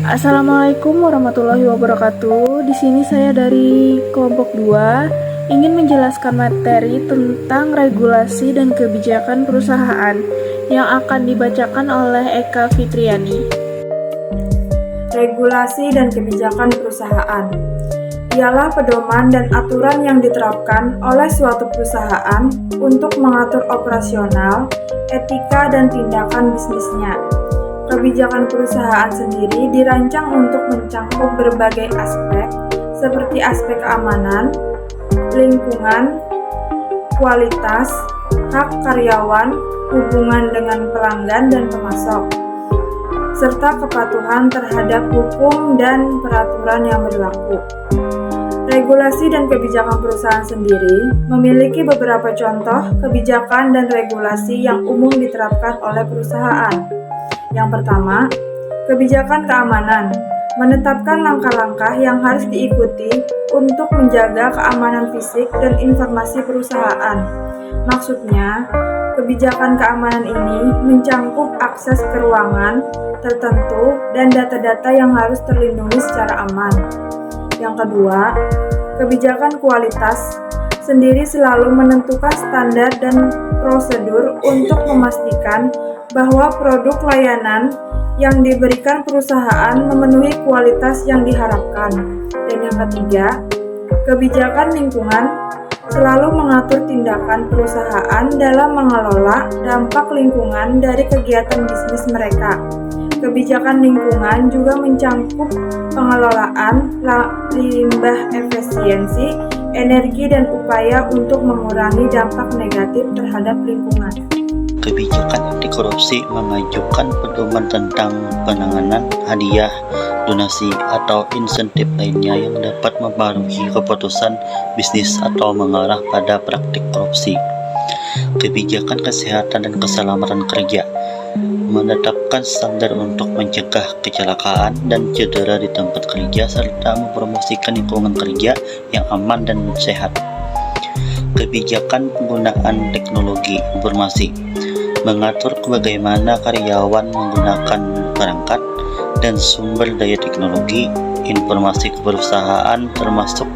Assalamualaikum warahmatullahi wabarakatuh. Di sini saya dari kelompok 2 ingin menjelaskan materi tentang regulasi dan kebijakan perusahaan yang akan dibacakan oleh Eka Fitriani. Regulasi dan kebijakan perusahaan ialah pedoman dan aturan yang diterapkan oleh suatu perusahaan untuk mengatur operasional, etika, dan tindakan bisnisnya. Kebijakan perusahaan sendiri dirancang untuk mencangkup berbagai aspek, seperti aspek keamanan, lingkungan, kualitas, hak karyawan, hubungan dengan pelanggan dan pemasok, serta kepatuhan terhadap hukum dan peraturan yang berlaku. Regulasi dan kebijakan perusahaan sendiri memiliki beberapa contoh kebijakan dan regulasi yang umum diterapkan oleh perusahaan. Yang pertama, kebijakan keamanan menetapkan langkah-langkah yang harus diikuti untuk menjaga keamanan fisik dan informasi perusahaan. Maksudnya, kebijakan keamanan ini mencangkup akses ke ruangan tertentu dan data-data yang harus terlindungi secara aman. Yang kedua, kebijakan kualitas sendiri selalu menentukan standar dan prosedur untuk memastikan bahwa produk layanan yang diberikan perusahaan memenuhi kualitas yang diharapkan. Dan yang ketiga, kebijakan lingkungan selalu mengatur tindakan perusahaan dalam mengelola dampak lingkungan dari kegiatan bisnis mereka. Kebijakan lingkungan juga mencangkup pengelolaan limbah, efisiensi, energi, dan upaya untuk mengurangi dampak negatif terhadap lingkungan. Kebijakan anti korupsi mengajukan pedoman tentang penanganan hadiah, donasi, atau insentif lainnya yang dapat mempengaruhi keputusan bisnis atau mengarah pada praktik korupsi. Kebijakan kesehatan dan keselamatan kerja menetapkan standar untuk mencegah kecelakaan dan cedera di tempat kerja serta mempromosikan lingkungan kerja yang aman dan sehat. Kebijakan penggunaan teknologi informasi mengatur bagaimana karyawan menggunakan perangkat dan sumber daya teknologi informasi perusahaan termasuk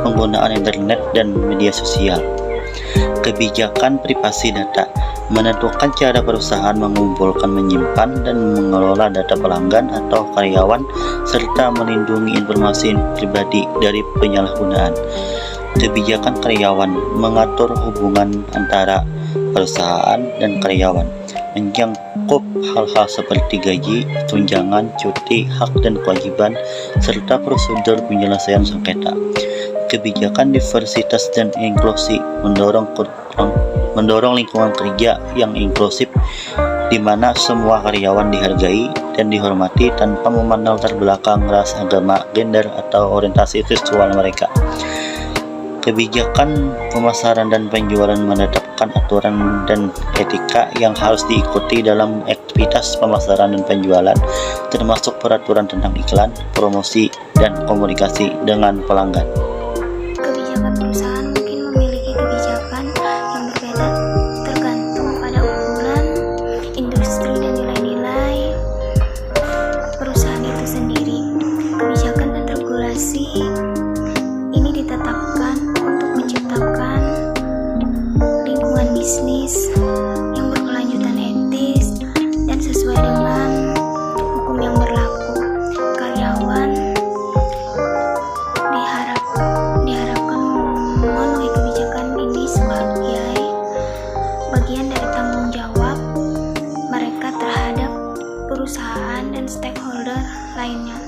penggunaan internet dan media sosial. Kebijakan privasi data menentukan cara perusahaan mengumpulkan, menyimpan, dan mengelola data pelanggan atau karyawan serta melindungi informasi pribadi dari penyalahgunaan. Kebijakan karyawan mengatur hubungan antara perusahaan dan karyawan, mencakup hal-hal seperti gaji, tunjangan, cuti, hak dan kewajiban, serta prosedur penyelesaian sengketa. Kebijakan diversitas dan inklusi mendorong lingkungan kerja yang inklusif di mana semua karyawan dihargai dan dihormati tanpa memandang latar belakang, ras, agama, gender, atau orientasi seksual mereka. Kebijakan pemasaran dan penjualan menetapkan aturan dan etika yang harus diikuti dalam aktivitas pemasaran dan penjualan, termasuk peraturan tentang iklan, promosi, dan komunikasi dengan pelanggan. Kebijakan perusahaan mungkin memiliki kebijakan yang berbeda tergantung pada ukuran, industri, dan nilai-nilai perusahaan itu sendiri. Kebijakan dan regulasi ini ditetapkan untuk menciptakan lingkungan bisnis yang berkelanjutan, etis, dan sesuai dengan hukum yang berlaku. Karyawan diharapkan memenuhi kebijakan ini sebagai bagian dari tanggung jawab mereka terhadap perusahaan dan stakeholder lainnya.